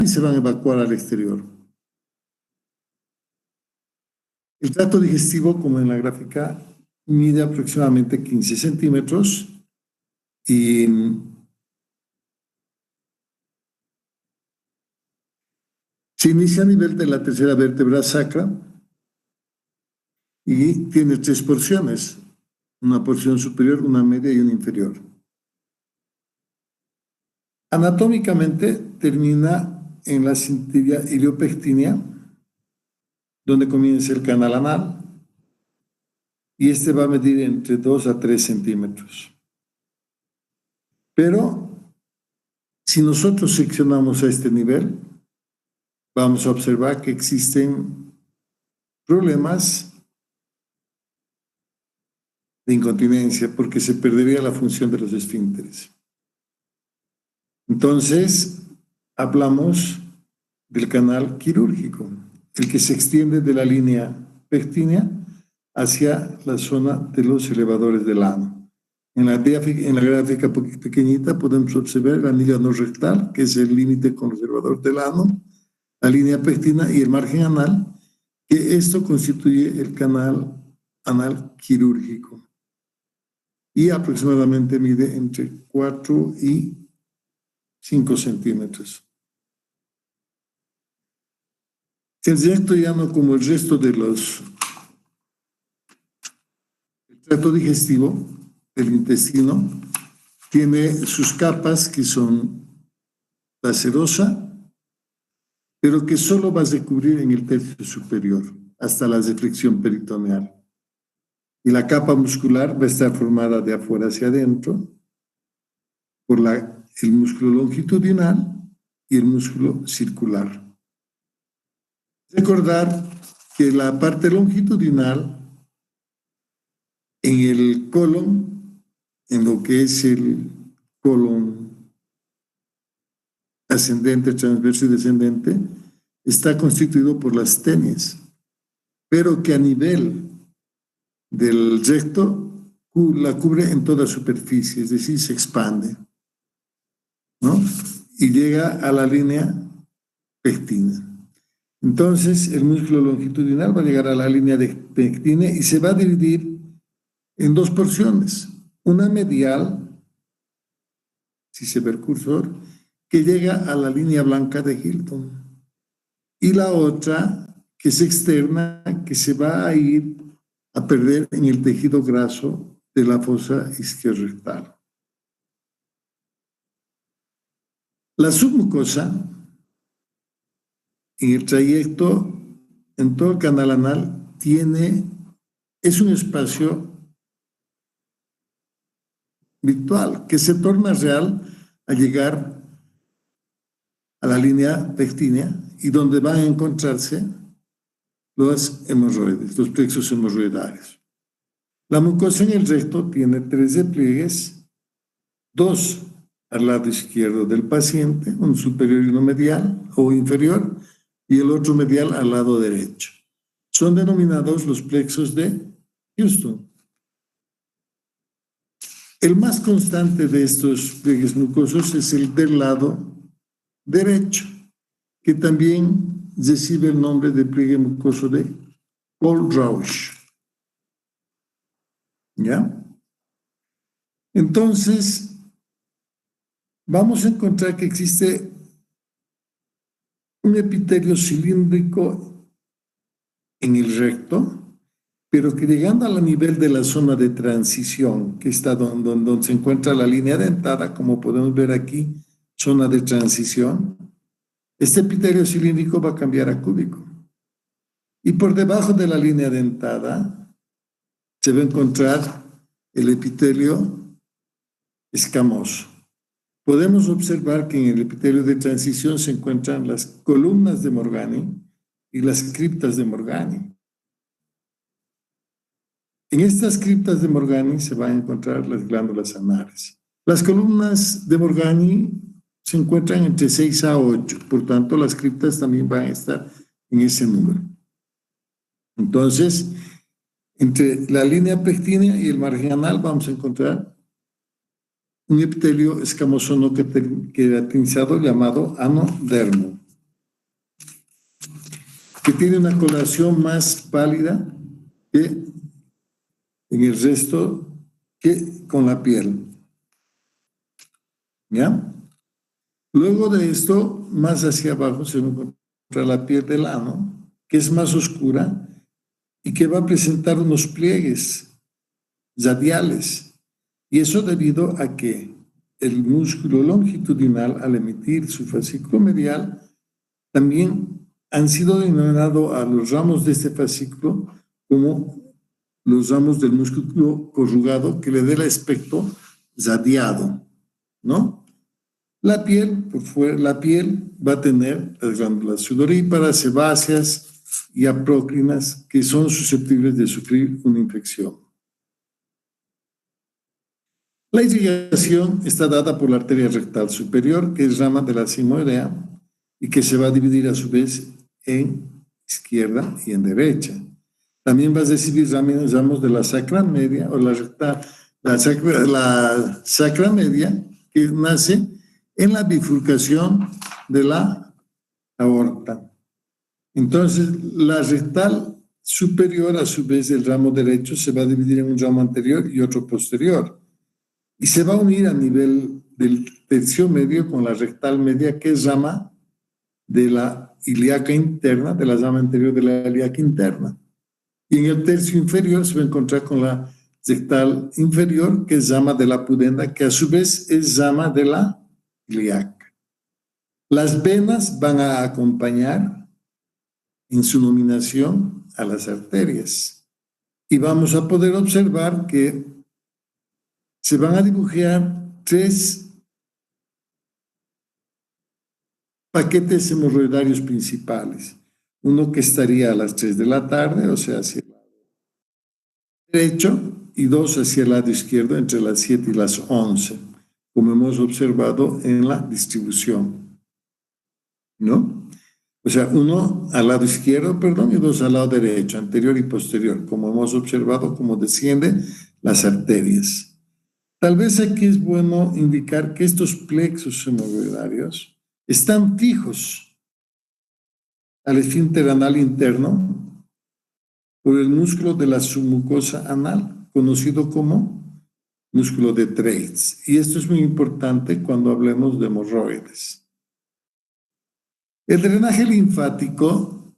y se van a evacuar al exterior. El tracto digestivo, como en la gráfica, mide aproximadamente 15 centímetros y se inicia a nivel de la tercera vértebra sacra y tiene 3 porciones, una porción superior, una media y una inferior. Anatómicamente termina en la cintilla iliopectínea, donde comienza el canal anal, y este va a medir entre 2 a 3 centímetros. Pero si nosotros seccionamos a este nivel, vamos a observar que existen problemas de incontinencia porque se perdería la función de los esfínteres. Entonces, hablamos del canal quirúrgico, el que se extiende de la línea pectínea hacia la zona de los elevadores del ano. En la gráfica pequeñita podemos observar el anillo ano rectal, que es el límite con los elevadores del ano, la línea pectina y el margen anal, que esto constituye el canal anal quirúrgico. Y aproximadamente mide entre 4 y 5 centímetros. El recto llano, como el resto de los el tracto digestivo del intestino, tiene sus capas que son la serosa, pero que solo va a recubrir en el tercio superior hasta la deflexión peritoneal. Y la capa muscular va a estar formada de afuera hacia adentro por el músculo longitudinal y el músculo circular. Recordar que la parte longitudinal en el colon, en lo que es el colon ascendente, transverso y descendente, está constituido por las tenias, pero que a nivel del recto la cubre en toda superficie, es decir, se expande, ¿no? Y llega a la línea pectina. Entonces, el músculo longitudinal va a llegar a la línea de pectina y se va a dividir en 2 porciones. Una medial, si se ve el cursor, que llega a la línea blanca de Hilton. Y la otra, que es externa, que se va a ir a perder en el tejido graso de la fosa isquiorrectal. La submucosa, en el trayecto, en todo el canal anal, es un espacio virtual que se torna real al llegar a la línea pectínea y donde van a encontrarse los hemorroides, los plexos hemorroidarios. La mucosa en el recto tiene 13 pliegues, 2 al lado izquierdo del paciente, un superior y uno medial o inferior, y el otro medial al lado derecho. Son denominados los plexos de Houston. El más constante de estos pliegues mucosos es el del lado derecho, que también recibe el nombre de pliegue mucoso de Kohlrausch. ¿Ya? Entonces, vamos a encontrar que existe un epitelio cilíndrico en el recto, pero que llegando al nivel de la zona de transición, que está donde se encuentra la línea dentada, como podemos ver aquí, zona de transición, este epitelio cilíndrico va a cambiar a cúbico. Y por debajo de la línea dentada se va a encontrar el epitelio escamoso. Podemos observar que en el epitelio de transición se encuentran las columnas de Morgani y las criptas de Morgani. En estas criptas de Morgani se van a encontrar las glándulas anales. Las columnas de Morgani se encuentran entre 6 a 8, por tanto las criptas también van a estar en ese número. Entonces, entre la línea pectínea y el margen anal vamos a encontrar un epitelio escamoso no queratinizado llamado anodermo. que tiene una coloración más pálida que en el resto, que con la piel. ¿Ya? Luego de esto, más hacia abajo se encuentra la piel del ano, que es más oscura y que va a presentar unos pliegues radiales. Y eso debido a que el músculo longitudinal, al emitir su fascículo medial, también han sido denominados a los ramos de este fascículo como los ramos del músculo corrugado, que le dé el aspecto radiado, ¿no? La piel, por fuera, la piel va a tener las glándulas sudoríparas, sebáceas y apócrinas, que son susceptibles de sufrir una infección. La irrigación está dada por la arteria rectal superior, que es rama de la sigmoidea y que se va a dividir a su vez en izquierda y en derecha. También va a recibir ramos de la sacra media o la rectal, la sacra media, que nace en la bifurcación de la aorta. Entonces, la rectal superior, a su vez, el ramo derecho, se va a dividir en un ramo anterior y otro posterior. Y se va a unir a nivel del tercio medio con la rectal media, que es rama de la ilíaca interna, de la rama anterior de la ilíaca interna. Y en el tercio inferior se va a encontrar con la rectal inferior, que es rama de la pudenda, que a su vez es rama de la ilíaca. Las venas van a acompañar en su nominación a las arterias. Y vamos a poder observar que se van a dibujar 3 paquetes hemorroidarios principales. Uno que estaría a las 3 de la tarde, o sea, hacia el lado derecho, y 2 hacia el lado izquierdo, entre las 7 y las 11, como hemos observado en la distribución, ¿no? O sea, 1 al lado izquierdo, perdón, y 2 al lado derecho, anterior y posterior, como hemos observado cómo descienden las arterias. Tal vez aquí es bueno indicar que estos plexos hemorroidarios están fijos al esfínter anal interno por el músculo de la submucosa anal, conocido como músculo de Treitz. Y esto es muy importante cuando hablemos de hemorroides. El drenaje linfático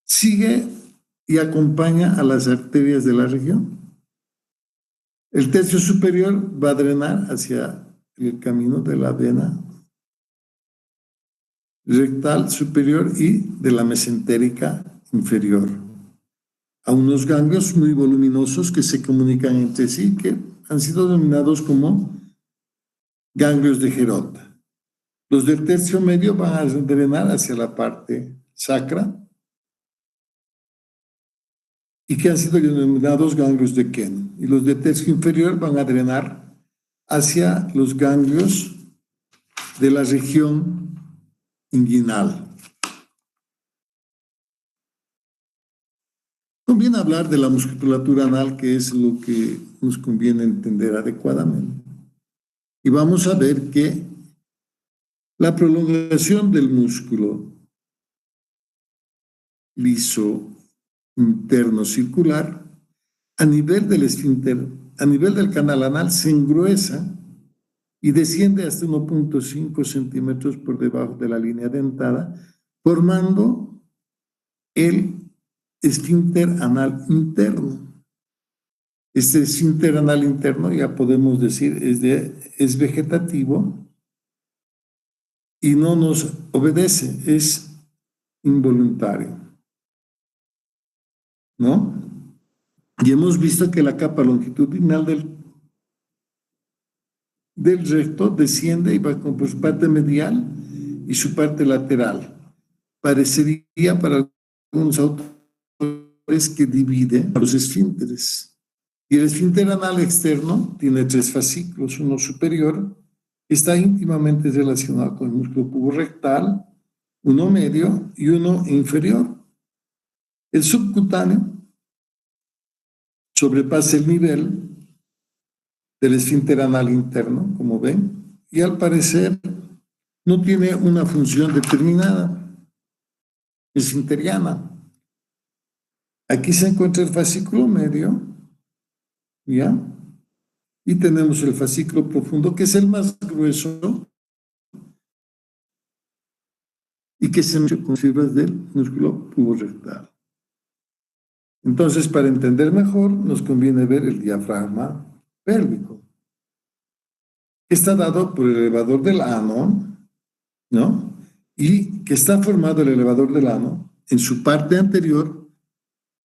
sigue y acompaña a las arterias de la región. El tercio superior va a drenar hacia el camino de la vena rectal superior y de la mesentérica inferior, a unos ganglios muy voluminosos que se comunican entre sí, que han sido denominados como ganglios de Gerota. Los del tercio medio van a drenar hacia la parte sacra y que han sido denominados ganglios de Kenn. Y los del tercio inferior van a drenar hacia los ganglios de la región inguinal. Conviene hablar de la musculatura anal, que es lo que nos conviene entender adecuadamente. Y vamos a ver que la prolongación del músculo liso interno circular a nivel del esfínter, a nivel del canal anal, se engruesa y desciende hasta 1.5 centímetros por debajo de la línea dentada, formando el esfínter anal interno. Este esfínter anal interno, ya podemos decir, es vegetativo y no nos obedece, es involuntario, ¿no? Y hemos visto que la capa longitudinal del recto desciende y va con su parte medial y su parte lateral. Parecería para algunos autores que divide a los esfínteres. Y el esfínter anal externo tiene 3 fascículos, uno superior, que está íntimamente relacionado con el músculo puborectal, uno medio y uno inferior. El subcutáneo sobrepasa el nivel del esfínter anal interno, como ven, y al parecer no tiene una función determinada. esfinteriana. Aquí se encuentra el fascículo medio, ¿ya? Y tenemos el fascículo profundo, que es el más grueso y que se encuentra con fibras del músculo puborectal. Entonces, para entender mejor, nos conviene ver el diafragma pélvico, que está dado por el elevador del ano, ¿no? Y que está formado el elevador del ano en su parte anterior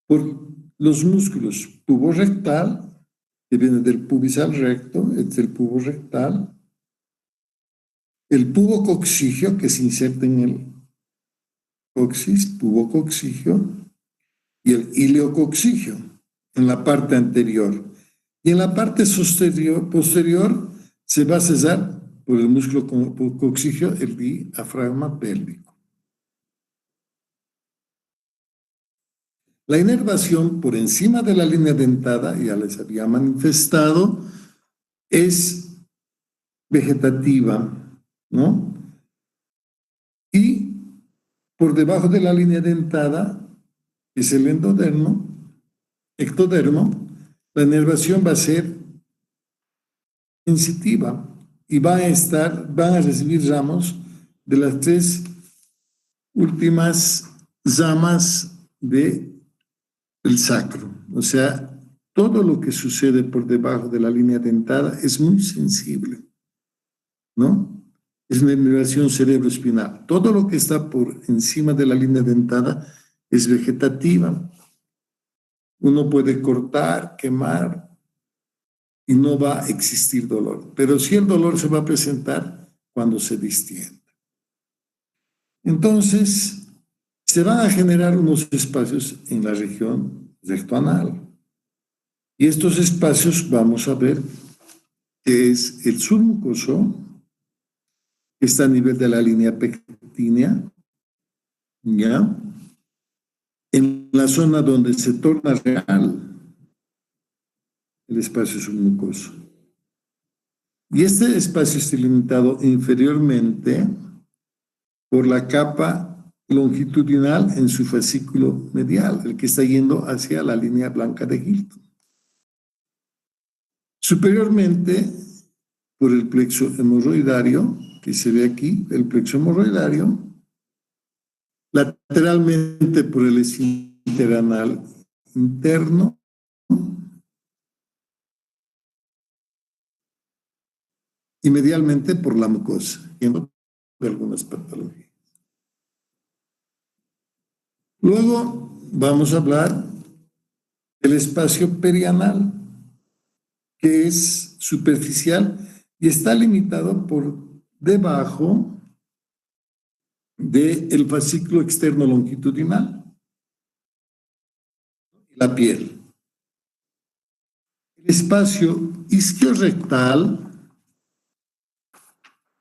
por los músculos puborectal, que viene del pubis al recto, es el pubo rectal, el pubo coccigio, que se inserta en el coxis, pubo coccigio, y el iliococcigio, en la parte anterior. Y en la parte posterior se va a cesar por el músculo coccigio el diafragma pélvico. La inervación por encima de la línea dentada, ya les había manifestado, es vegetativa, ¿no? Y por debajo de la línea dentada es el ectodermo, la inervación va a ser sensitiva y van a recibir ramos de las tres últimas ramas del sacro. O sea, todo lo que sucede por debajo de la línea dentada es muy sensible, ¿no? Es una inervación cerebroespinal. Todo lo que está por encima de la línea dentada es vegetativa. Uno puede cortar, quemar y no va a existir dolor. Pero sí el dolor se va a presentar cuando se distiende. Entonces, se van a generar unos espacios en la región rectoanal. Y estos espacios vamos a ver que es el submucoso, que está a nivel de la línea pectínea, ¿ya? En la zona donde se torna real el espacio submucoso. Y este espacio está limitado inferiormente por la capa longitudinal en su fascículo medial, el que está yendo hacia la línea blanca de Hilton. Superiormente, por el plexo hemorroidario, que se ve aquí, el plexo hemorroidario, lateralmente por el esfínter anal interno, y medialmente por la mucosa, de algunas patologías. Luego vamos a hablar del espacio perianal, que es superficial y está limitado por debajo del fascículo externo longitudinal, la piel. El espacio isquiorrectal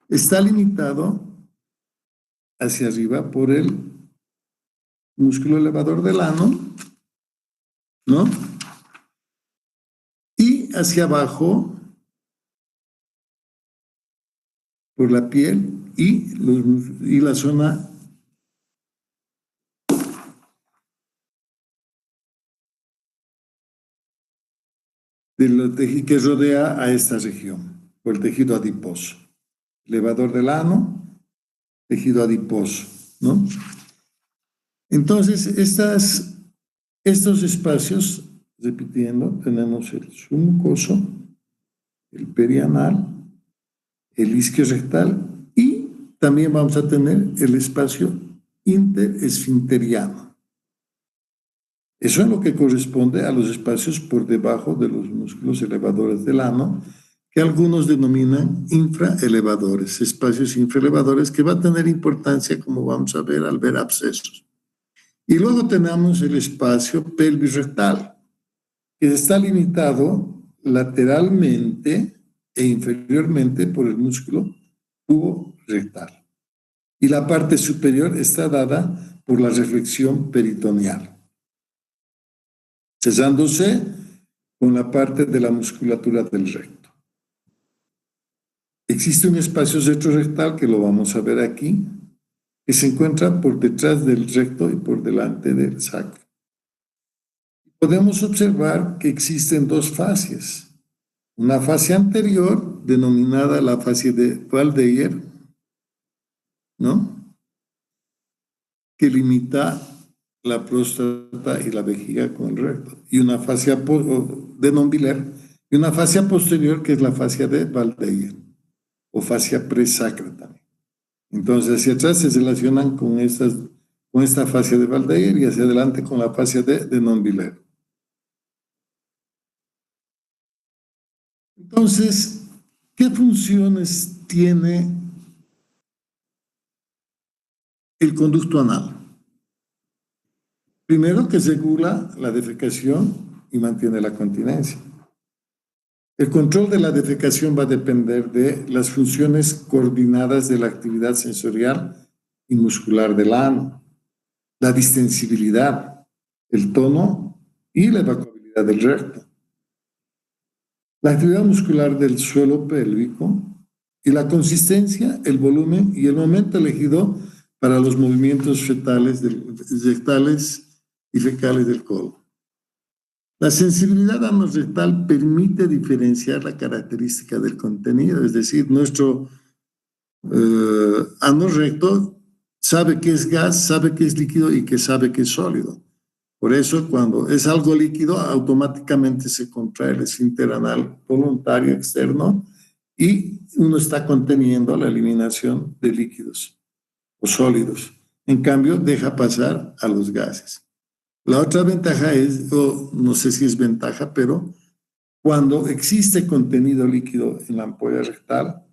está limitado hacia arriba por el músculo elevador del ano, ¿no? Y hacia abajo por la piel y la zona del tejido que rodea a esta región, por el tejido adiposo. Elevador del ano, tejido adiposo, ¿no? Entonces, estos espacios, repitiendo, tenemos el submucoso, el perianal, el isquiorrectal y también vamos a tener el espacio interesfinteriano. Eso es lo que corresponde a los espacios por debajo de los músculos elevadores del ano, que algunos denominan infraelevadores, espacios infraelevadores, que va a tener importancia, como vamos a ver al ver abscesos. Y luego tenemos el espacio pelvis-rectal, que está limitado lateralmente e inferiormente por el músculo pubo-rectal. Y la parte superior está dada por la reflexión peritoneal, cesándose con la parte de la musculatura del recto. Existe un espacio retrorectal que lo vamos a ver aquí, que se encuentra por detrás del recto y por delante del sacro. Podemos observar que existen dos fascias. Una fascia anterior, denominada la fascia de Waldeyer, ¿no?, que limita la próstata y la vejiga con el recto, y una fascia de Nonviller, y una fascia posterior que es la fascia de Waldeyer, o fascia presacra también. Entonces, hacia atrás se relacionan con esta fascia de Waldeyer y hacia adelante con la fascia de Nonviller. Entonces, ¿qué funciones tiene el conducto anal? Primero, que regula la defecación y mantiene la continencia. El control de la defecación va a depender de las funciones coordinadas de la actividad sensorial y muscular del ano, la distensibilidad, el tono y la evacuabilidad del recto, la actividad muscular del suelo pélvico y la consistencia, el volumen y el momento elegido para los movimientos rectales y fecales del colon. La sensibilidad anorrectal permite diferenciar la característica del contenido, es decir, nuestro ano recto sabe que es gas, sabe que es líquido y que sabe que es sólido. Por eso, cuando es algo líquido, automáticamente se contrae el esfínter anal voluntario externo y uno está conteniendo la eliminación de líquidos o sólidos. En cambio, deja pasar a los gases. La otra ventaja es, o no sé si es ventaja, pero cuando existe contenido líquido en la ampolla rectal,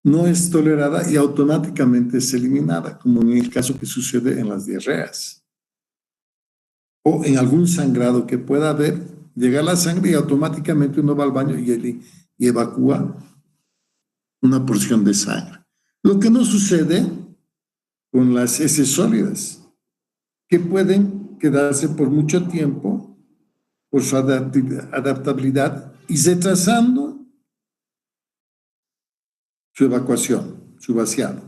no es tolerada y automáticamente es eliminada, como en el caso que sucede en las diarreas o en algún sangrado que pueda haber. Llega la sangre y automáticamente uno va al baño y evacúa una porción de sangre. Lo que no sucede con las heces sólidas, que pueden quedarse por mucho tiempo por su adaptabilidad y retrasando su evacuación, su vaciado.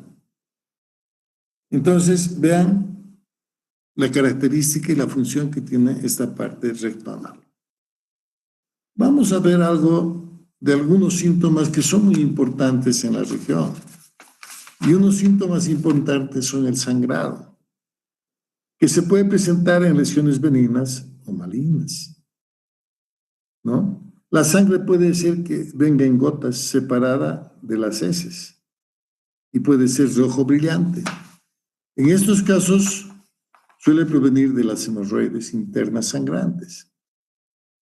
Entonces, vean la característica y la función que tiene esta parte recto anal. Vamos a ver algo de algunos síntomas que son muy importantes en la región. Y unos síntomas importantes son el sangrado, que se puede presentar en lesiones benignas o malignas, ¿no? La sangre puede ser que venga en gotas separada de las heces y puede ser rojo brillante. En estos casos suele provenir de las hemorroides internas sangrantes.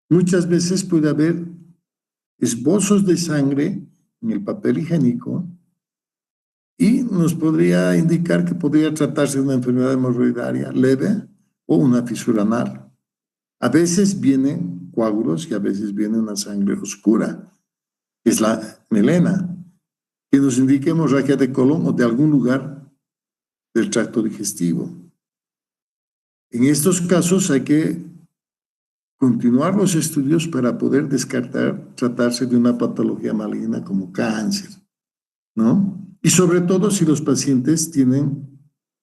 Muchas veces puede haber esbozos de sangre en el papel higiénico y nos podría indicar que podría tratarse de una enfermedad hemorroidaria leve o una fisura anal. A veces vienen coágulos y a veces viene una sangre oscura, que es la melena, que nos indica hemorragia de colon o de algún lugar del tracto digestivo. En estos casos hay que continuar los estudios para poder descartar tratarse de una patología maligna como cáncer, ¿no? Y sobre todo si los pacientes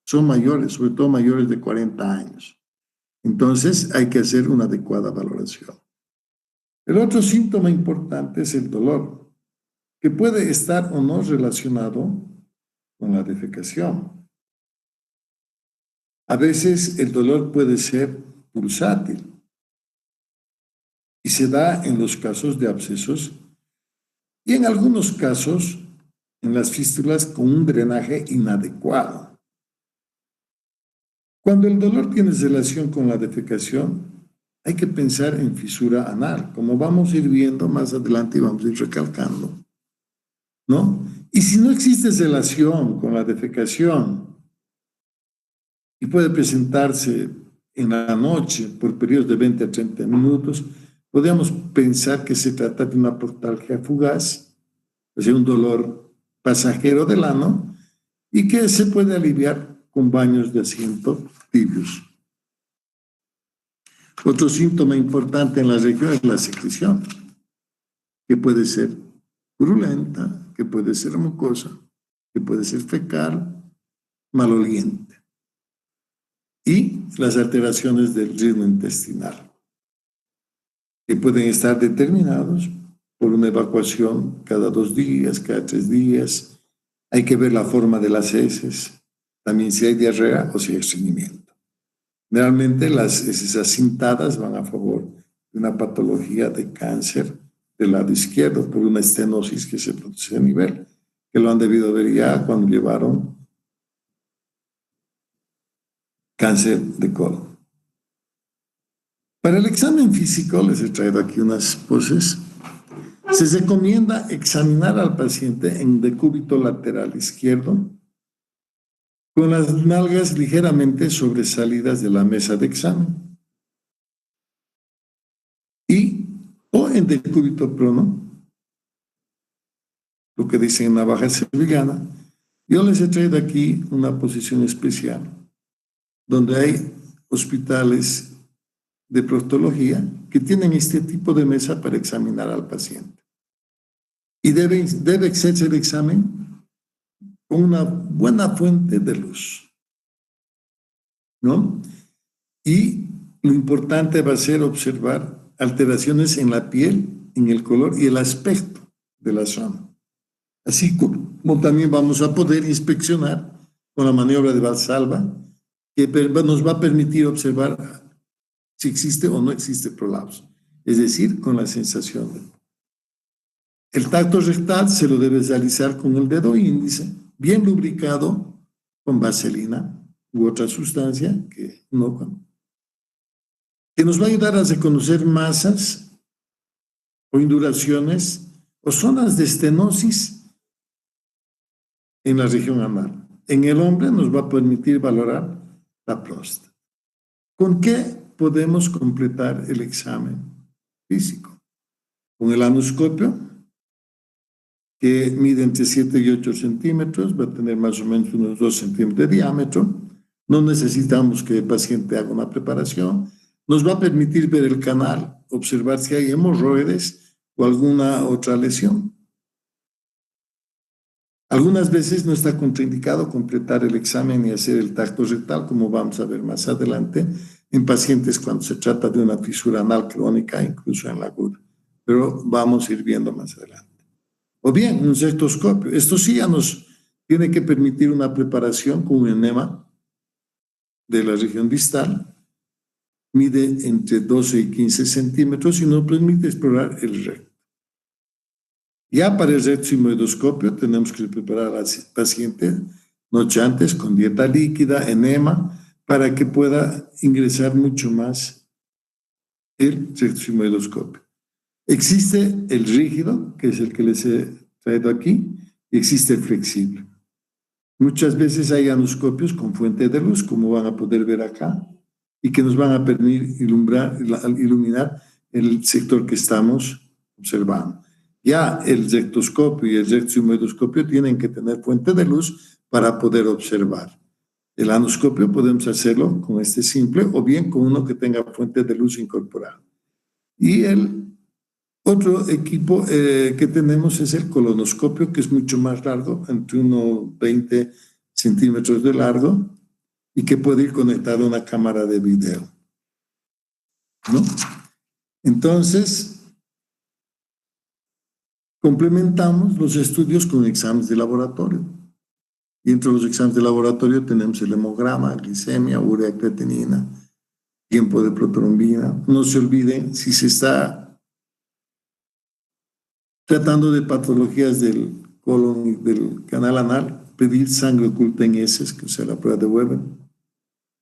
son mayores, sobre todo mayores de 40 años. Entonces hay que hacer una adecuada valoración. El otro síntoma importante es el dolor, que puede estar o no relacionado con la defecación. A veces el dolor puede ser pulsátil y se da en los casos de abscesos y en algunos casos en las fístulas con un drenaje inadecuado. Cuando el dolor tiene relación con la defecación, hay que pensar en fisura anal, como vamos a ir viendo más adelante y vamos a ir recalcando, ¿no? Y si no existe relación con la defecación y puede presentarse en la noche por periodos de 20 a 30 minutos, podemos pensar que se trata de una proctalgia fugaz, o sea, un dolor pasajero del ano y que se puede aliviar con baños de asiento tibios. Otro síntoma importante en la región es la secreción, que puede ser purulenta, que puede ser mucosa, que puede ser fecal maloliente y las alteraciones del ritmo intestinal, que pueden estar determinados por una evacuación cada 2 días, cada 3 días. Hay que ver la forma de las heces, también si hay diarrea o si hay estreñimiento. Generalmente las heces acintadas van a favor de una patología de cáncer del lado izquierdo por una estenosis que se produce a nivel, que lo han debido ver ya cuando llevaron cáncer de colon. Para el examen físico, les he traído aquí unas poses. Se recomienda examinar al paciente en decúbito lateral izquierdo con las nalgas ligeramente sobresalidas de la mesa de examen o en decúbito prono, lo que dicen en navaja cervicana. Yo les he traído aquí una posición especial donde hay hospitales de proctología que tienen este tipo de mesa para examinar al paciente. Y debe hacerse el examen con una buena fuente de luz, ¿no? Y lo importante va a ser observar alteraciones en la piel, en el color y el aspecto de la zona. Así como también vamos a poder inspeccionar con la maniobra de Valsalva, que nos va a permitir observar si existe o no existe prolapso, es decir, con la sensación. El tacto rectal se lo debes realizar con el dedo índice, bien lubricado con vaselina u otra sustancia que nos va a ayudar a reconocer masas o induraciones o zonas de estenosis en la región anal. En el hombre nos va a permitir valorar la próstata. ¿Con qué podemos completar el examen físico? Con el anoscopio, que mide entre 7 y 8 centímetros, va a tener más o menos unos 2 centímetros de diámetro. No necesitamos que el paciente haga una preparación. Nos va a permitir ver el canal, observar si hay hemorroides o alguna otra lesión. Algunas veces no está contraindicado completar el examen y hacer el tacto rectal, como vamos a ver más adelante, en pacientes cuando se trata de una fisura anal crónica, incluso en la aguda. Pero vamos a ir viendo más adelante. O bien, un rectoscopio. Esto sí ya nos tiene que permitir una preparación con un enema de la región distal. Mide entre 12 y 15 centímetros y nos permite explorar el recto. Ya para el rectosigmoidoscopio tenemos que preparar al paciente noche antes con dieta líquida, enema, para que pueda ingresar mucho más el rectosigmoidoscopio. Existe el rígido, que es el que les he traído aquí, y existe el flexible. Muchas veces hay anoscopios con fuente de luz, como van a poder ver acá, y que nos van a permitir iluminar el sector que estamos observando. Ya el rectoscopio y el rectosigmoidoscopio tienen que tener fuente de luz para poder observar. El anoscopio podemos hacerlo con este simple o bien con uno que tenga fuente de luz incorporada. Y el otro equipo que tenemos es el colonoscopio, que es mucho más largo, entre unos 20 centímetros de largo, y que puede ir conectado a una cámara de video, ¿no? Entonces, complementamos los estudios con exámenes de laboratorio. Y entre los exámenes de laboratorio tenemos el hemograma, glicemia, urea, creatinina, tiempo de protrombina. No se olviden, si se está tratando de patologías del colon y del canal anal, pedir sangre oculta en heces, que sea la prueba de Weber.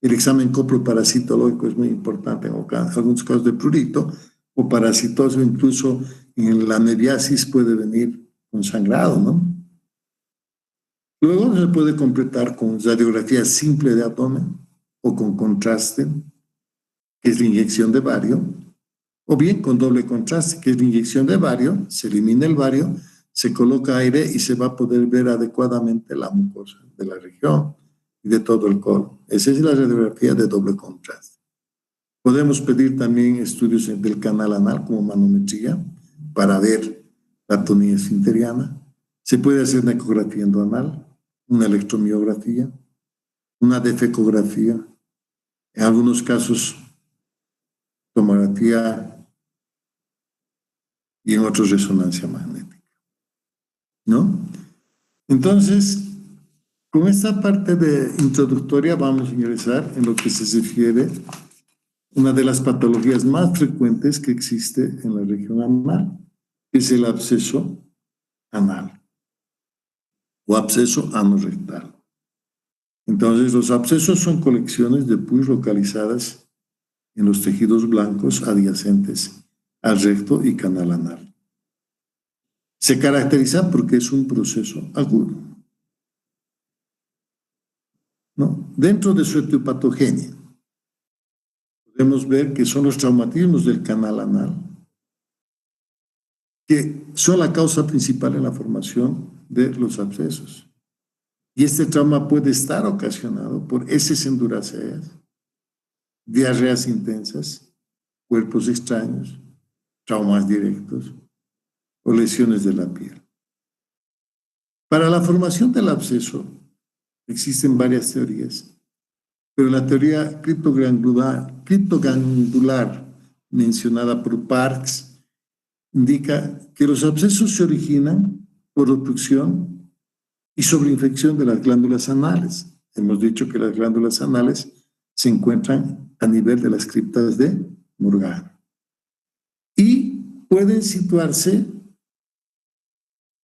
El examen coproparasitológico es muy importante en algunos casos de prurito o parasitosis, incluso en la meriasis puede venir con sangrado, ¿no? Luego se puede completar con radiografía simple de abdomen o con contraste, que es la inyección de bario, o bien con doble contraste, que es la inyección de bario, se elimina el bario, se coloca aire y se va a poder ver adecuadamente la mucosa de la región y de todo el colon. Esa es la radiografía de doble contraste. Podemos pedir también estudios del canal anal como manometría para ver la tonía esfinteriana. Se puede hacer una ecografía endoanal, una electromiografía. una defecografía, en algunos casos tomografía y en otros resonancia magnética, ¿no? Entonces, con esta parte de introductoria vamos a ingresar en lo que se refiere a una de las patologías más frecuentes que existe en la región anal, que es el absceso anal o absceso anorrectal. Entonces, los abscesos son colecciones de pus localizadas en los tejidos blancos adyacentes al recto y canal anal. Se caracteriza porque es un proceso agudo, ¿no? Dentro de su etiopatogenia, podemos ver que son los traumatismos del canal anal, que son la causa principal en la formación de los abscesos. Y este trauma puede estar ocasionado por heces en duraceas, diarreas intensas, cuerpos extraños, traumas directos o lesiones de la piel. Para la formación del absceso existen varias teorías, pero la teoría criptoglandular mencionada por Parks indica que los abscesos se originan por obstrucción y sobreinfección de las glándulas anales. Hemos dicho que las glándulas anales se encuentran a nivel de las criptas de Morgana y pueden situarse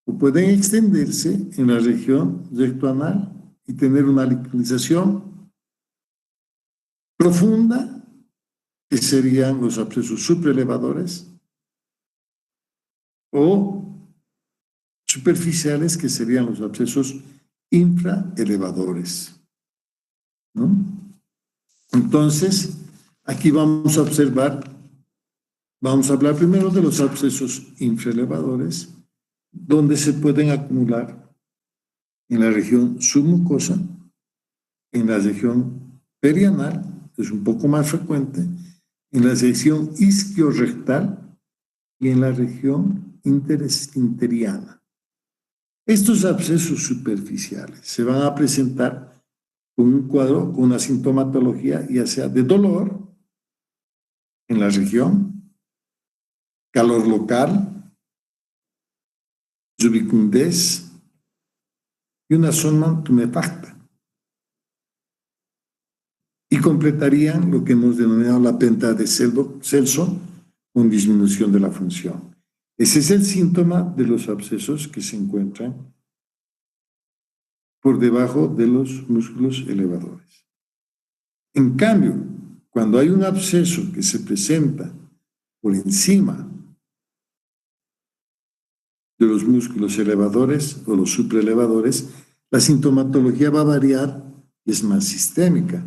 o pueden extenderse en la región rectoanal y tener una localización profunda, que serían los abscesos supraelevadores, o superficiales, que serían los abscesos infraelevadores, ¿no? Entonces, aquí vamos a observar, vamos a hablar primero de los abscesos infraelevadores, donde se pueden acumular en la región submucosa, en la región perianal, es un poco más frecuente, en la sección isquiorrectal y en la región interesfinteriana. Estos abscesos superficiales se van a presentar con un cuadro, con una sintomatología, ya sea de dolor en la región, calor local, rubicundez y una zona tumefacta. Y completarían lo que hemos denominado la penta de Celso con disminución de la función. Ese es el síntoma de los abscesos que se encuentran por debajo de los músculos elevadores. En cambio, cuando hay un absceso que se presenta por encima de los músculos elevadores o los supraelevadores, la sintomatología va a variar y es más sistémica.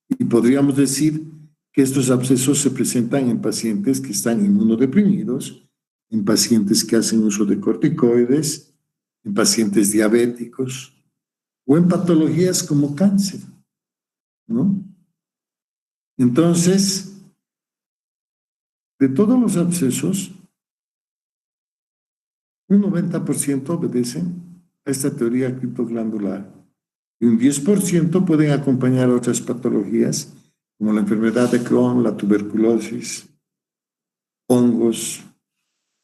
Y podríamos decir que estos abscesos se presentan en pacientes que están inmunodeprimidos, en pacientes que hacen uso de corticoides, en pacientes diabéticos o en patologías como cáncer, ¿no? Entonces, de todos los abscesos, un 90% obedecen a esta teoría criptoglandular y un 10% pueden acompañar a otras patologías como la enfermedad de Crohn, la tuberculosis, hongos,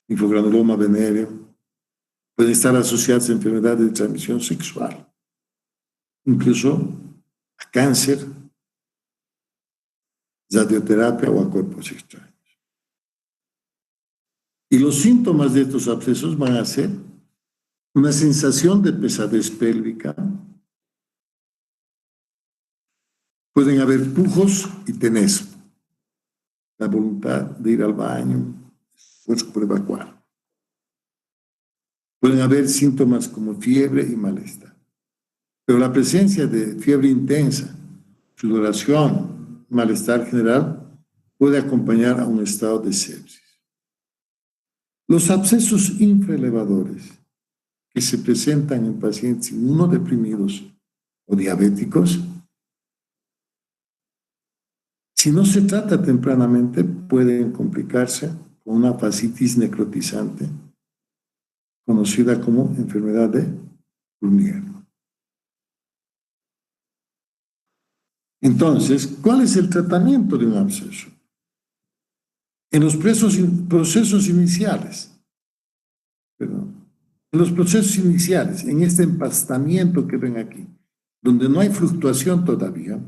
linfogranuloma venéreo, pueden estar asociadas a enfermedades de transmisión sexual, incluso a cáncer, radioterapia o a cuerpos extraños. Y los síntomas de estos abscesos van a ser una sensación de pesadez pélvica, pueden haber pujos y tenez, la voluntad de ir al baño, esfuerzo por evacuar. Pueden haber síntomas como fiebre y malestar. Pero la presencia de fiebre intensa, sudoración, malestar general, puede acompañar a un estado de sepsis. Los abscesos infraelevadores que se presentan en pacientes inmunodeprimidos o diabéticos, si no se trata tempranamente, pueden complicarse con una fascitis necrotizante, conocida como enfermedad de Purnier. Entonces, ¿cuál es el tratamiento de un absceso? En los procesos iniciales, perdón, en los procesos iniciales, en este empastamiento que ven aquí, donde no hay fluctuación todavía,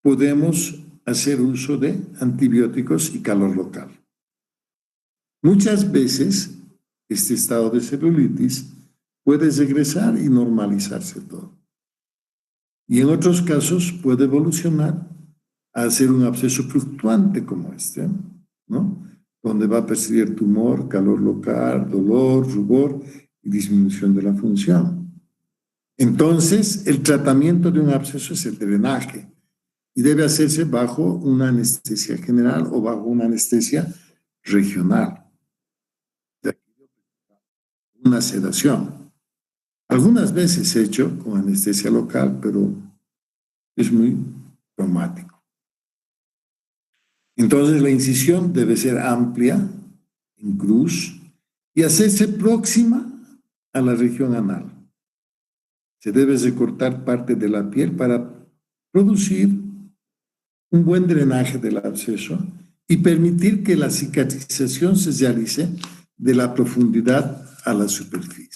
podemos hacer uso de antibióticos y calor local. Muchas veces este estado de celulitis puede regresar y normalizarse todo. Y en otros casos puede evolucionar a hacer un absceso fluctuante como este, ¿no? Donde va a percibir tumor, calor local, dolor, rubor y disminución de la función. Entonces, el tratamiento de un absceso es el drenaje y debe hacerse bajo una anestesia general o bajo una anestesia regional. Una sedación. Algunas veces hecho con anestesia local, pero es muy traumático. Entonces la incisión debe ser amplia, en cruz, y hacerse próxima a la región anal. Se debe recortar parte de la piel para producir un buen drenaje del absceso y permitir que la cicatrización se realice de la profundidad a la superficie.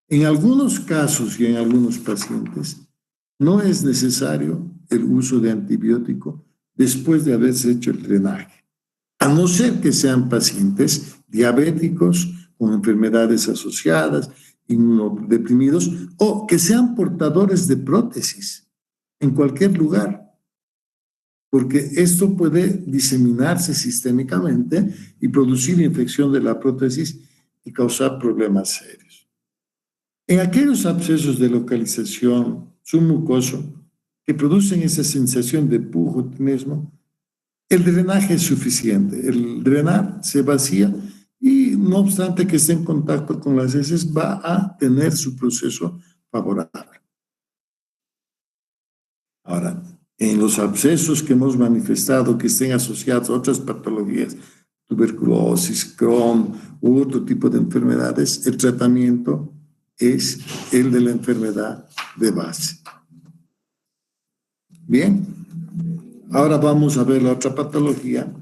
En algunos casos y en algunos pacientes no es necesario el uso de antibiótico después de haberse hecho el drenaje, a no ser que sean pacientes diabéticos con enfermedades asociadas, inmunodeprimidos o que sean portadores de prótesis en cualquier lugar, porque esto puede diseminarse sistémicamente y producir infección de la prótesis y causar problemas serios. En aquellos abscesos de localización submucoso que producen esa sensación de pujo, tenesmo, el drenaje es suficiente. El drenar se vacía y no obstante que esté en contacto con las heces, va a tener su proceso favorable. Ahora, en los abscesos que hemos manifestado que estén asociados a otras patologías, tuberculosis, Crohn u otro tipo de enfermedades, el tratamiento es el de la enfermedad de base. Bien, ahora vamos a ver la otra patología,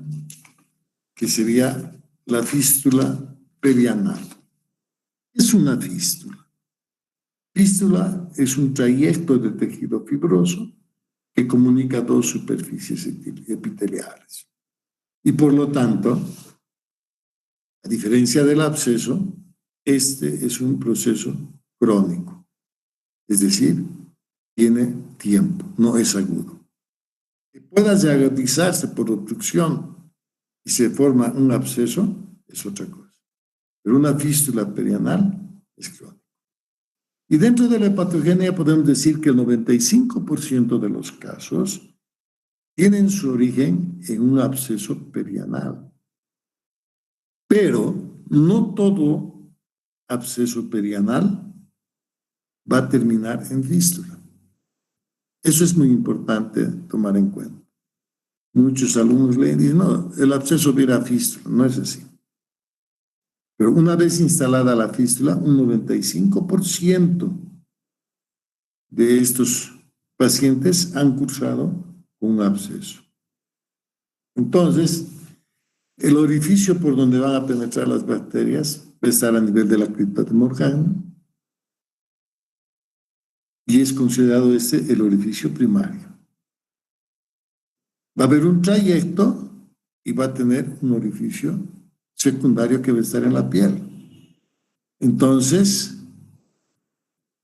que sería la fístula perianal. Es una fístula. Fístula es un trayecto de tejido fibroso que comunica dos superficies epiteliales. Y por lo tanto, a diferencia del absceso, este es un proceso crónico. Es decir, tiene tiempo, no es agudo. Que pueda agudizarse por obstrucción y se forma un absceso, es otra cosa. Pero una fístula perianal es crónica. Y dentro de la hepatogenia podemos decir que el 95% de los casos tienen su origen en un absceso perianal. Pero no todo absceso perianal va a terminar en fístula. Eso es muy importante tomar en cuenta. Muchos alumnos leen y dicen, no, el absceso viene a fístula. No es así. Pero una vez instalada la fístula, un 95% de estos pacientes han cursado con un absceso. Entonces, el orificio por donde van a penetrar las bacterias va a estar a nivel de la cripta de Morgana y es considerado este el orificio primario. Va a haber un trayecto y va a tener un orificio secundario que va a estar en la piel. Entonces,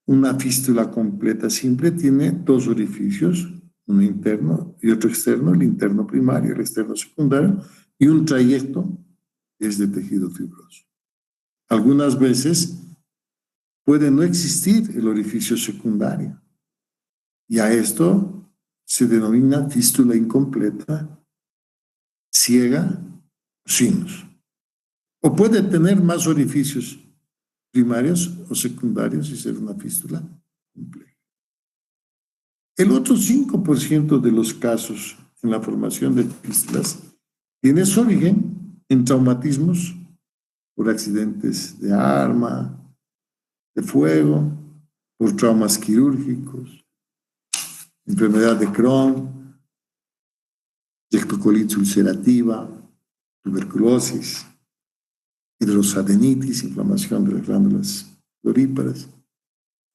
una fístula completa simple tiene dos orificios, uno interno y otro externo, el interno primario, el externo secundario, y un trayecto es de tejido fibroso. Algunas veces puede no existir el orificio secundario y a esto se denomina fístula incompleta, ciega, sinus. O puede tener más orificios primarios o secundarios y ser una fístula compleja. El otro 5% de los casos en la formación de fístulas tiene su origen en traumatismos por accidentes de arma, de fuego, por traumas quirúrgicos, enfermedad de Crohn, rectocolitis ulcerativa, tuberculosis, hidrosadenitis, inflamación de las glándulas sudoríparas,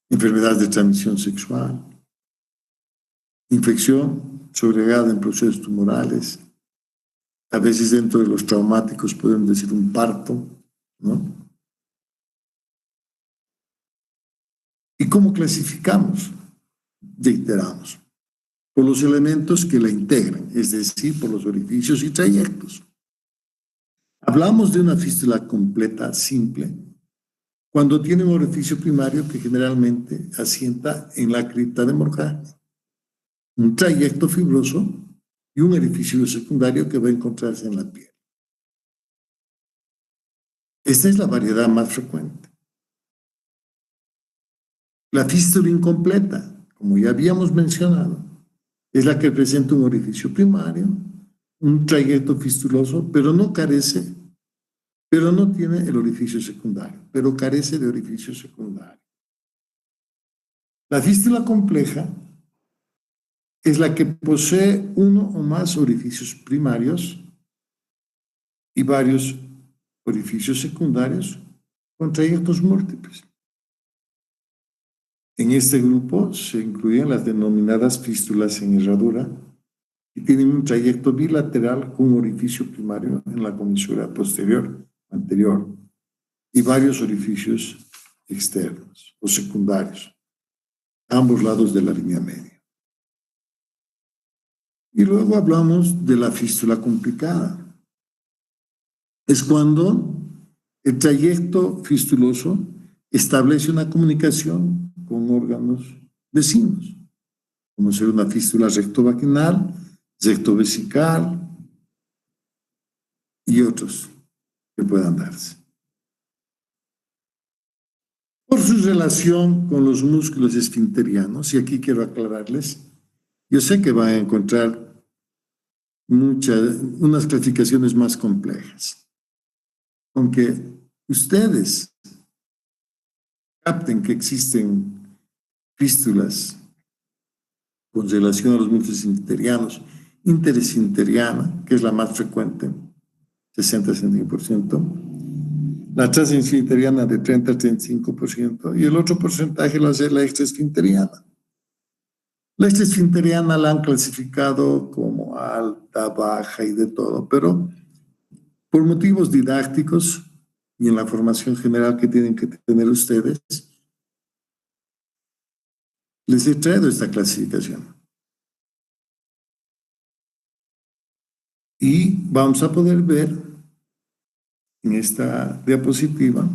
enfermedades de transmisión sexual, infección sobregada en procesos tumorales, a veces dentro de los traumáticos podemos decir un parto, ¿no? ¿Y cómo clasificamos? Reiteramos, por los elementos que la integran, es decir, por los orificios y trayectos. Hablamos de una fístula completa, simple, cuando tiene un orificio primario que generalmente asienta en la cripta de Morgagni, un trayecto fibroso y un orificio secundario que va a encontrarse en la piel. Esta es la variedad más frecuente. La fístula incompleta, como ya habíamos mencionado, es la que presenta un orificio primario, un trayecto fistuloso, pero no tiene el orificio secundario, pero carece de orificio secundario. La fístula compleja es la que posee uno o más orificios primarios y varios orificios secundarios con trayectos múltiples. En este grupo se incluyen las denominadas fístulas en herradura, que tienen un trayecto bilateral con un orificio primario en la comisura posterior, anterior, y varios orificios externos o secundarios, a ambos lados de la línea media. Y luego hablamos de la fístula complicada. Es cuando el trayecto fistuloso establece una comunicación con órganos vecinos, como ser una fístula rectovaginal, rectovesical y otros que puedan darse. Por su relación con los músculos esfinterianos, y aquí quiero aclararles, yo sé que van a encontrar unas clasificaciones más complejas, aunque ustedes capten que existen fístulas con relación a los músculos esfinterianos, interesfinteriana, que es la más frecuente, 60-65%, la transesfinteriana de 30-35%, y el otro porcentaje lo hace la extraesfinteriana. La extraesfinteriana la han clasificado como alta, baja y de todo, pero por motivos didácticos y en la formación general que tienen que tener ustedes, les he traído esta clasificación. Y vamos a poder ver en esta diapositiva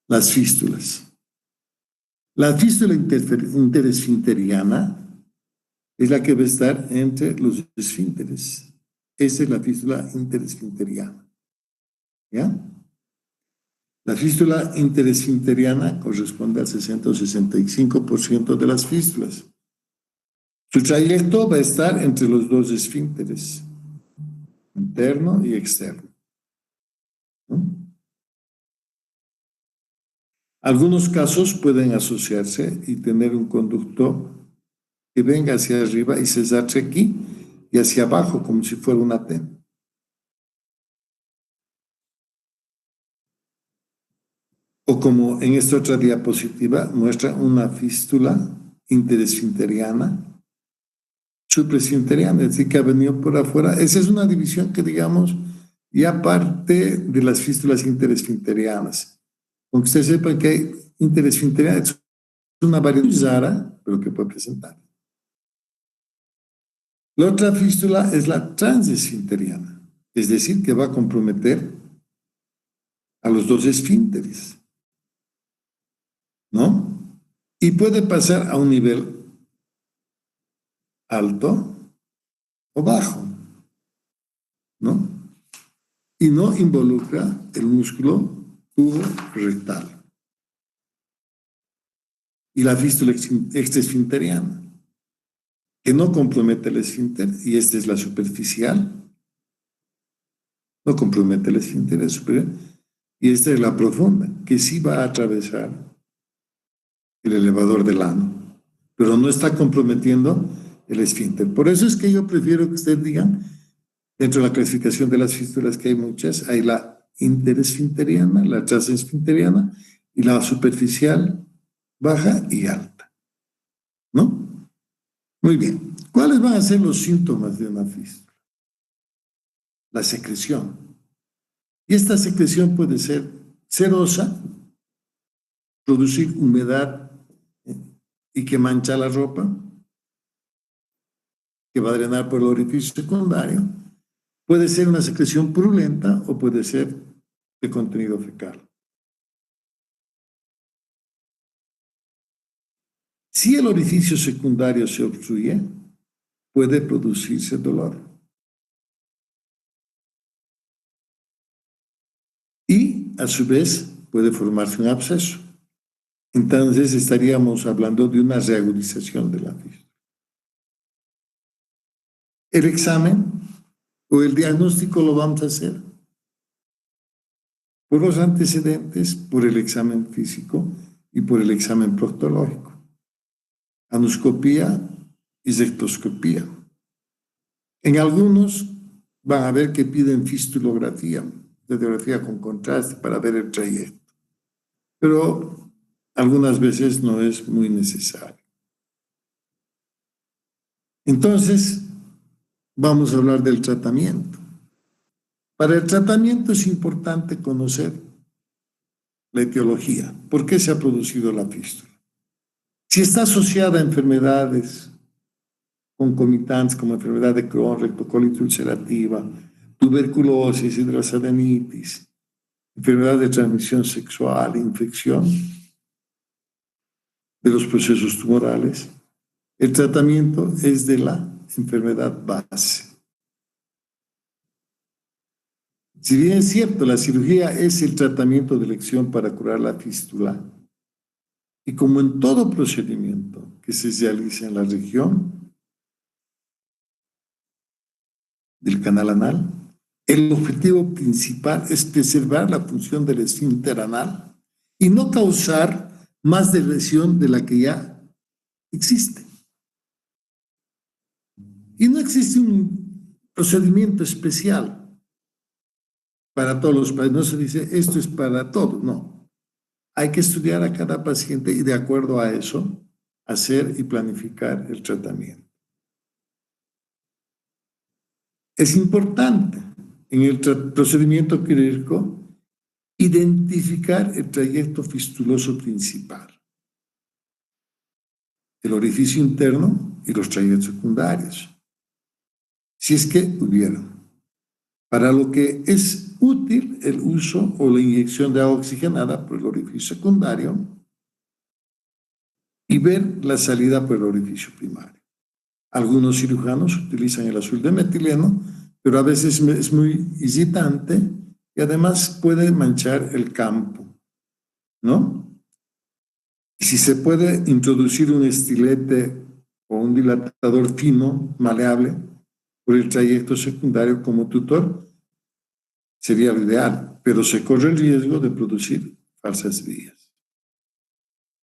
las fístulas. La fístula interesfinteriana es la que va a estar entre los esfínteres. Esa es la fístula interesfinteriana. ¿Ya? La fístula interesfinteriana corresponde al 60 o 65% de las fístulas. Su trayecto va a estar entre los dos esfínteres, interno y externo, ¿no? Algunos casos pueden asociarse y tener un conducto que venga hacia arriba y cesarse aquí y hacia abajo, como si fuera una T. O como en esta otra diapositiva muestra una fístula interesfinteriana, supraesfinteriana, es decir, que ha venido por afuera. Esa es una división que, digamos, ya parte de las fístulas interesfinterianas. Aunque ustedes sepan que hay interesfinteriana, es una variedad rara, pero que puede presentar. La otra fístula es la transesfinteriana, es decir, que va a comprometer a los dos esfínteres, ¿no? Y puede pasar a un nivel alto o bajo, ¿no? Y no involucra el músculo tubo-rectal. Y la fístula extraesfinteriana, que no compromete el esfínter, y esta es la superficial, no compromete el esfínter superior, y esta es la profunda, que sí va a atravesar el elevador del ano. pero no está comprometiendo el esfínter. Por eso es que yo prefiero que ustedes digan, dentro de la clasificación de las fístulas, que hay muchas, hay la interesfinteriana, la transesfinteriana y la superficial, baja y alta, ¿no? Muy bien. ¿Cuáles van a ser los síntomas de una fístula? La secreción. Y esta secreción puede ser serosa, producir humedad y que mancha la ropa, que va a drenar por el orificio secundario. Puede ser una secreción purulenta o puede ser de contenido fecal. Si el orificio secundario se obstruye, puede producirse dolor. Y, a su vez, puede formarse un absceso. Entonces, estaríamos hablando de una reagudización de la fístula. El examen o el diagnóstico lo vamos a hacer por los antecedentes, por el examen físico y por el examen proctológico. Anoscopía y rectoscopía. En algunos van a ver que piden fistulografía, radiografía con contraste para ver el trayecto, pero algunas veces no es muy necesario. Entonces, vamos a hablar del tratamiento. Para el tratamiento es importante conocer la etiología. ¿Por qué se ha producido la fístula? Si está asociada a enfermedades concomitantes como enfermedad de Crohn, rectocolitis ulcerativa, tuberculosis, hidrosadenitis, enfermedad de transmisión sexual, infección de los procesos tumorales, el tratamiento es de la enfermedad base. Si bien es cierto, la cirugía es el tratamiento de elección para curar la fístula, y como en todo procedimiento que se realiza en la región del canal anal, el objetivo principal es preservar la función del esfínter anal y no causar más lesión de la que ya existe. Y no existe un procedimiento especial para todos los pacientes. No se dice esto es para todos, no. Hay que estudiar a cada paciente y de acuerdo a eso hacer y planificar el tratamiento. Es importante en el procedimiento quirúrgico identificar el trayecto fistuloso principal, el orificio interno y los trayectos secundarios, si es que hubieron. Para lo que es útil el uso o la inyección de agua oxigenada por el orificio secundario y ver la salida por el orificio primario. Algunos cirujanos utilizan el azul de metileno, pero a veces es muy irritante y además puede manchar el campo, ¿no? Y si se puede introducir un estilete o un dilatador fino, maleable, por el trayecto secundario como tutor, sería lo ideal, pero se corre el riesgo de producir falsas vías.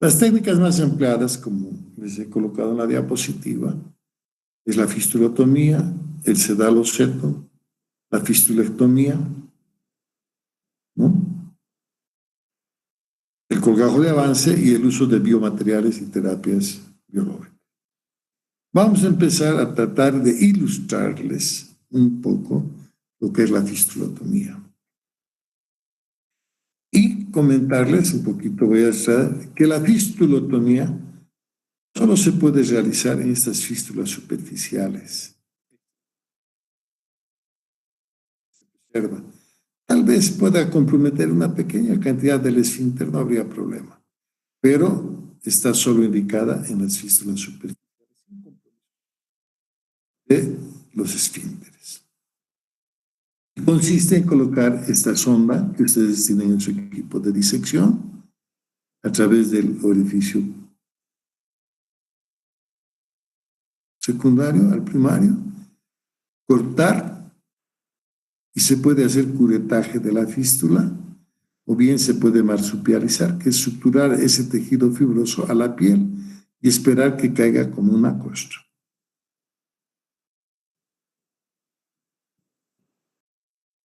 Las técnicas más empleadas, como les he colocado en la diapositiva, es la fistulotomía, el sedaloseto, la fistulectomía, ¿no? El colgajo de avance y el uso de biomateriales y terapias biológicas. Vamos a empezar a tratar de ilustrarles un poco lo que es la fistulotomía. Y comentarles un poquito, voy a hacer que la fistulotomía solo se puede realizar en estas fístulas superficiales. Observa. Tal vez pueda comprometer una pequeña cantidad del esfínter, no habría problema, pero está solo indicada en las fístulas superficiales de los esfínteres. Consiste en colocar esta sonda que ustedes tienen en su equipo de disección a través del orificio secundario al primario, cortar y se puede hacer curetaje de la fístula o bien se puede marsupializar, que es suturar ese tejido fibroso a la piel y esperar que caiga como una costra.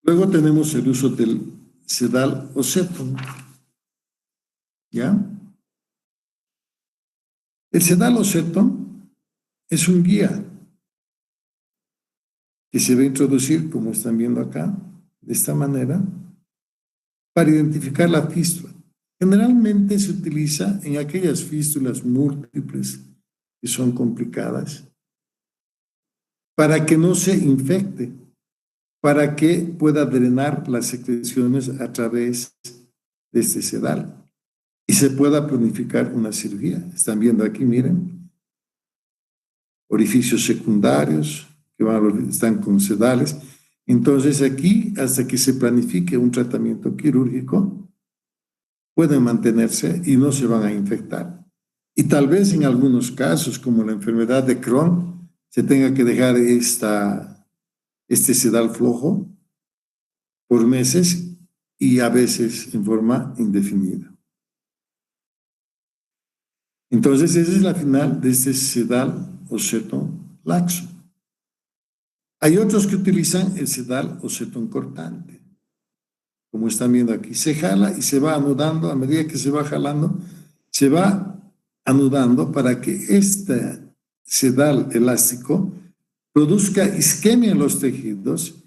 Luego tenemos el uso del sedal o setum, ¿ya? El sedal o setum es un guía que se va a introducir, como están viendo acá, de esta manera, para identificar la fístula. Generalmente se utiliza en aquellas fístulas múltiples que son complicadas, para que no se infecte, para que pueda drenar las secreciones a través de este sedal y se pueda planificar una cirugía. Están viendo aquí, miren, orificios secundarios que están con sedales. Entonces aquí, hasta que se planifique un tratamiento quirúrgico, pueden mantenerse y no se van a infectar. Y tal vez en algunos casos, como la enfermedad de Crohn, se tenga que dejar este sedal flojo por meses y a veces en forma indefinida. Entonces, esa es la final de este sedal o setum laxo. Hay otros que utilizan el sedal o setum cortante. Como están viendo aquí, se jala y se va anudando. A medida que se va jalando, se va anudando para que este sedal elástico produzca isquemia en los tejidos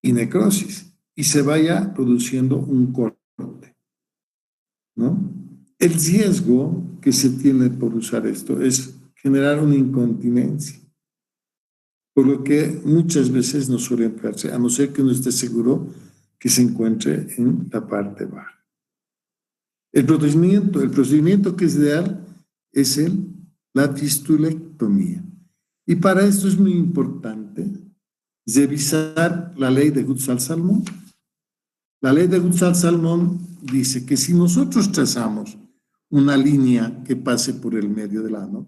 y necrosis y se vaya produciendo un corte, ¿no? El riesgo que se tiene por usar esto es generar una incontinencia, por lo que muchas veces no suele emplearse, a no ser que uno esté seguro que se encuentre en la parte baja. El procedimiento que es ideal es la fistulectomía. Y para esto es muy importante revisar la ley de Gutzal-Salmón. La ley de Gutzal-Salmón dice que si nosotros trazamos una línea que pase por el medio del ano,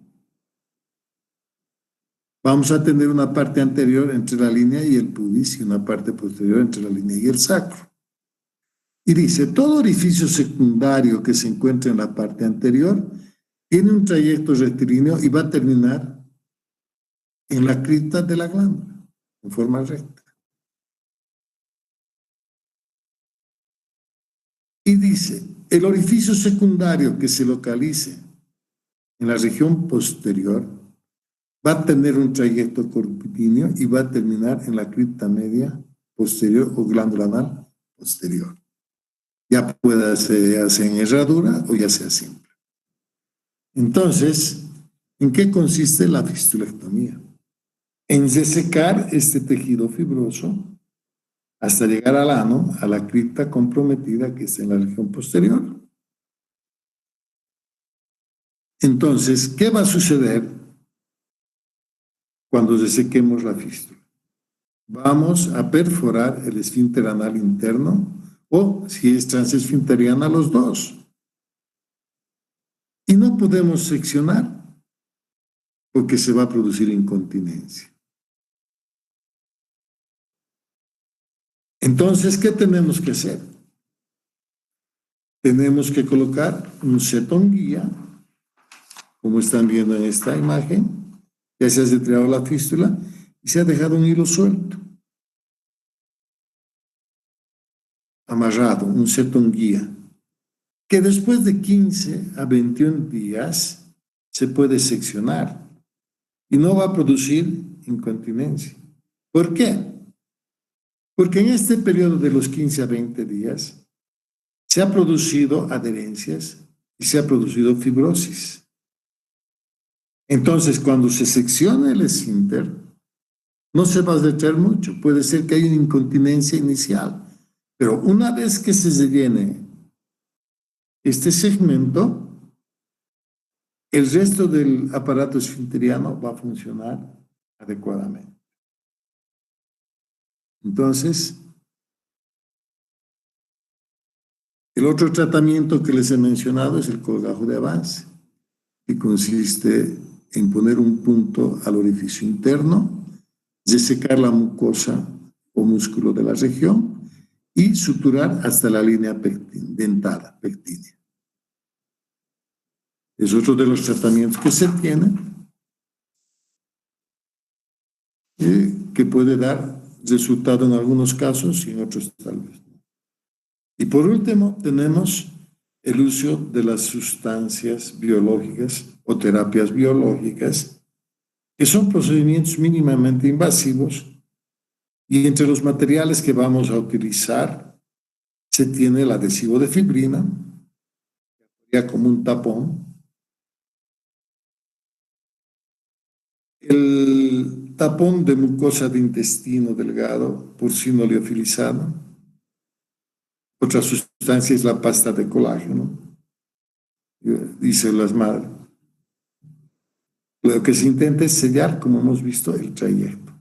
vamos a tener una parte anterior entre la línea y el pubis y una parte posterior entre la línea y el sacro. Y dice, todo orificio secundario que se encuentre en la parte anterior tiene un trayecto rectilíneo y va a terminar en la cripta de la glándula, en forma recta. Y dice, el orificio secundario que se localice en la región posterior va a tener un trayecto curvilíneo y va a terminar en la cripta media posterior o glándula anal posterior. Ya pueda ser en herradura o ya sea simple. Entonces, ¿en qué consiste la fistulectomía? En resecar este tejido fibroso hasta llegar al ano, a la cripta comprometida que está en la región posterior. Entonces, ¿qué va a suceder cuando resequemos la fístula? Vamos a perforar el esfínter anal interno o, si es transesfinteriana, los dos. Y no podemos seccionar porque se va a producir incontinencia. Entonces, ¿qué tenemos que hacer? Tenemos que colocar un setum guía, como están viendo en esta imagen. Ya se ha retirado la fístula y se ha dejado un hilo suelto, amarrado, un setum guía, que después de 15 a 21 días se puede seccionar y no va a producir incontinencia. ¿Por qué? Porque en este periodo de los 15 a 20 días se ha producido adherencias y se ha producido fibrosis. Entonces, cuando se secciona el esfínter, no se va a detener mucho. Puede ser que haya una incontinencia inicial, pero una vez que se rellene este segmento, el resto del aparato esfinteriano va a funcionar adecuadamente. Entonces, el otro tratamiento que les he mencionado es el colgajo de avance, que consiste en poner un punto al orificio interno, resecar la mucosa o músculo de la región y suturar hasta la línea dentada, pectínea. Es otro de los tratamientos que se tiene que puede dar resultado en algunos casos y en otros tal vez no. Y por último, tenemos el uso de las sustancias biológicas o terapias biológicas, que son procedimientos mínimamente invasivos, y entre los materiales que vamos a utilizar se tiene el adhesivo de fibrina, ya como un tapón, el tapón de mucosa de intestino delgado, porcino liofilizado. Otra sustancia es la pasta de colágeno y células madre. Lo que se intenta es sellar, como hemos visto, el trayecto.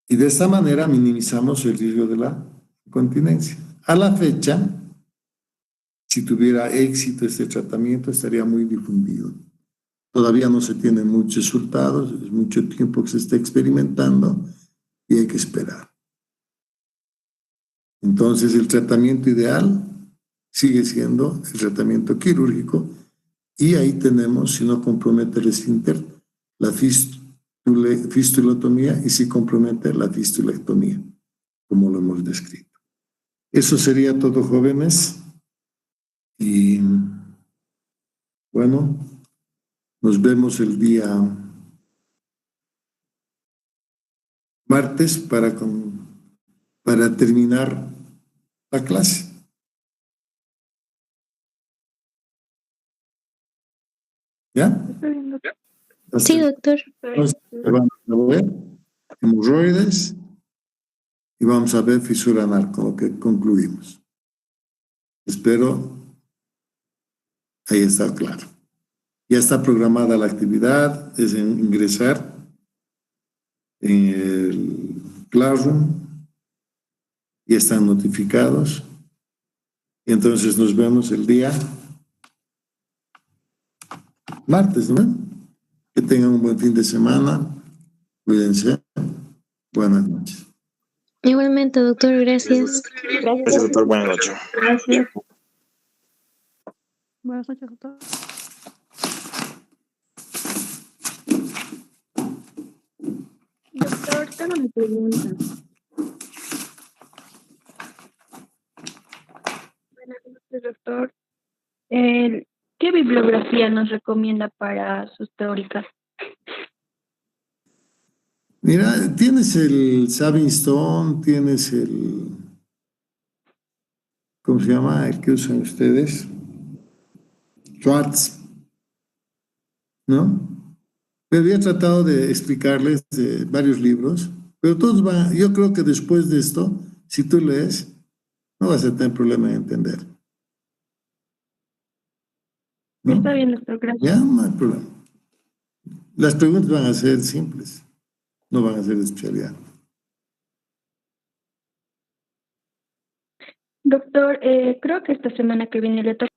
Y de esta manera minimizamos el riesgo de la incontinencia. A la fecha, si tuviera éxito este tratamiento, estaría muy difundido. Todavía no se tienen muchos resultados, es mucho tiempo que se está experimentando y hay que esperar. Entonces, el tratamiento ideal sigue siendo el tratamiento quirúrgico, y ahí tenemos, si no compromete el esfínter, la fistulotomía, y si compromete la fistulectomía, como lo hemos descrito. Eso sería todo, jóvenes. Y bueno, nos vemos el día martes para terminar la clase. ¿Ya? Sí, doctor. Entonces, vamos a ver hemorroides y vamos a ver fisura anal, con lo que concluimos. Espero ahí está claro. Ya está programada la actividad, es ingresar en el Classroom, y están notificados. Y entonces nos vemos el día martes, ¿no? Que tengan un buen fin de semana. Cuídense. Buenas noches. Igualmente, doctor, gracias. Gracias, doctor. Buenas noches. Gracias. Buenas noches, doctor. Doctor, tengo una pregunta. Buenas noches, doctor. ¿Qué bibliografía nos recomienda para sus teóricas? Mira, tienes el Savingstone, tienes el, ¿cómo se llama? El que usan ustedes, Schwartz, ¿no? Pero había tratado de explicarles de varios libros, pero todos van, yo creo que después de esto, si tú lees, no vas a tener problema en entender. ¿No? Está bien, doctor, gracias. Ya, no hay problema. Las preguntas van a ser simples, no van a ser de especialidad. Doctor, creo que esta semana que viene le toca